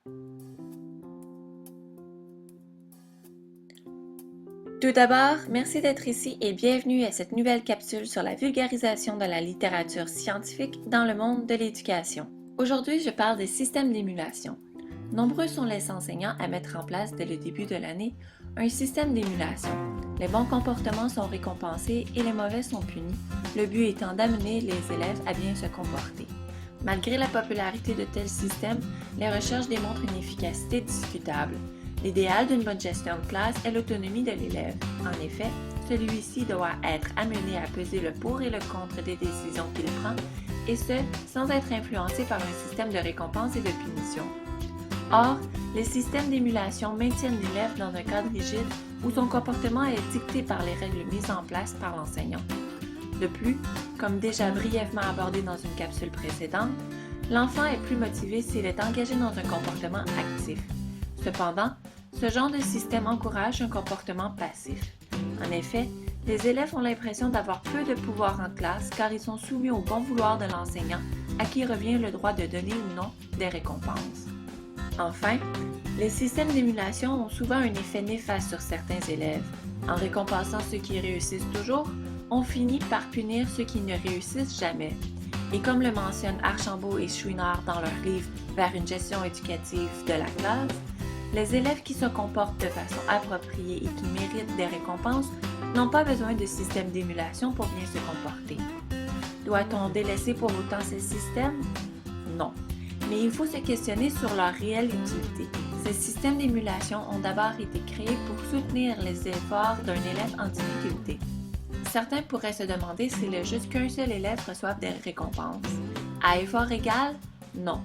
Tout d'abord, merci d'être ici et bienvenue à cette nouvelle capsule sur la vulgarisation de la littérature scientifique dans le monde de l'éducation. Aujourd'hui, je parle des systèmes d'émulation. Nombreux sont les enseignants à mettre en place dès le début de l'année un système d'émulation. Les bons comportements sont récompensés et les mauvais sont punis, le but étant d'amener les élèves à bien se comporter. Malgré la popularité de tels systèmes, les recherches démontrent une efficacité discutable. L'idéal d'une bonne gestion de classe est l'autonomie de l'élève. En effet, celui-ci doit être amené à peser le pour et le contre des décisions qu'il prend, et ce, sans être influencé par un système de récompense et de punition. Or, les systèmes d'émulation maintiennent l'élève dans un cadre rigide où son comportement est dicté par les règles mises en place par l'enseignant. De plus, comme déjà brièvement abordé dans une capsule précédente, l'enfant est plus motivé s'il est engagé dans un comportement actif. Cependant, ce genre de système encourage un comportement passif. En effet, les élèves ont l'impression d'avoir peu de pouvoir en classe car ils sont soumis au bon vouloir de l'enseignant, à qui revient le droit de donner ou non des récompenses. Enfin, les systèmes d'émulation ont souvent un effet néfaste sur certains élèves. En récompensant ceux qui réussissent toujours, on finit par punir ceux qui ne réussissent jamais. Et comme le mentionnent Archambault et Chouinard dans leur livre Vers une gestion éducative de la classe, les élèves qui se comportent de façon appropriée et qui méritent des récompenses n'ont pas besoin de système d'émulation pour bien se comporter. Doit-on délaisser pour autant ces systèmes? Non. Mais il faut se questionner sur leur réelle utilité. Ces systèmes d'émulation ont d'abord été créés pour soutenir les efforts d'un élève en difficulté. Certains pourraient se demander s'il est juste qu'un seul élève reçoive des récompenses. À effort égal? Non.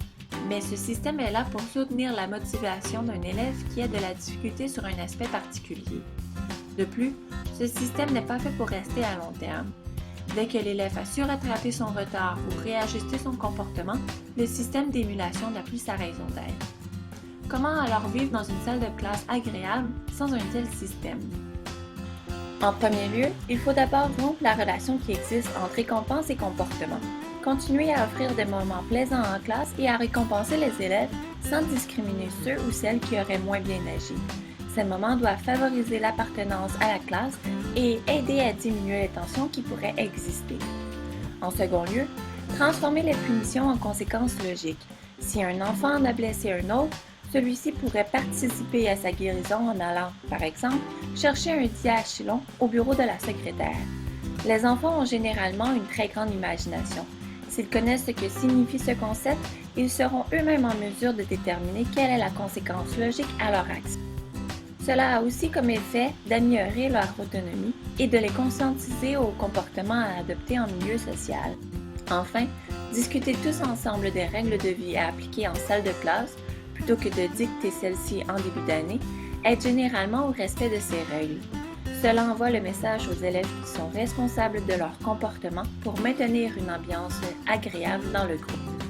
Mais ce système est là pour soutenir la motivation d'un élève qui a de la difficulté sur un aspect particulier. De plus, ce système n'est pas fait pour rester à long terme. Dès que l'élève a su rattraper son retard ou réajuster son comportement, le système d'émulation n'a plus sa raison d'être. Comment alors vivre dans une salle de classe agréable sans un tel système? En premier lieu, il faut d'abord rompre la relation qui existe entre récompense et comportement. Continuer à offrir des moments plaisants en classe et à récompenser les élèves sans discriminer ceux ou celles qui auraient moins bien agi. Ces moments doivent favoriser l'appartenance à la classe et aider à diminuer les tensions qui pourraient exister. En second lieu, transformer les punitions en conséquences logiques. Si un enfant en a blessé un autre, celui-ci pourrait participer à sa guérison en allant, par exemple, chercher un diachylon au bureau de la secrétaire. Les enfants ont généralement une très grande imagination. S'ils connaissent ce que signifie ce concept, ils seront eux-mêmes en mesure de déterminer quelle est la conséquence logique à leur action. Cela a aussi comme effet d'améliorer leur autonomie et de les conscientiser au comportement à adopter en milieu social. Enfin, discuter tous ensemble des règles de vie à appliquer en salle de classe, plutôt que de dicter celles-ci en début d'année, aide généralement au respect de ces règles. Cela envoie le message aux élèves qui sont responsables de leur comportement pour maintenir une ambiance agréable dans le groupe.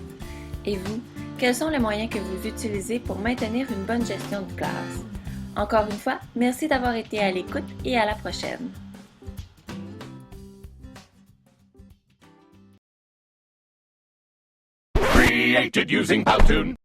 Et vous, quels sont les moyens que vous utilisez pour maintenir une bonne gestion de classe? Encore une fois, merci d'avoir été à l'écoute et à la prochaine. Created using Powtoon.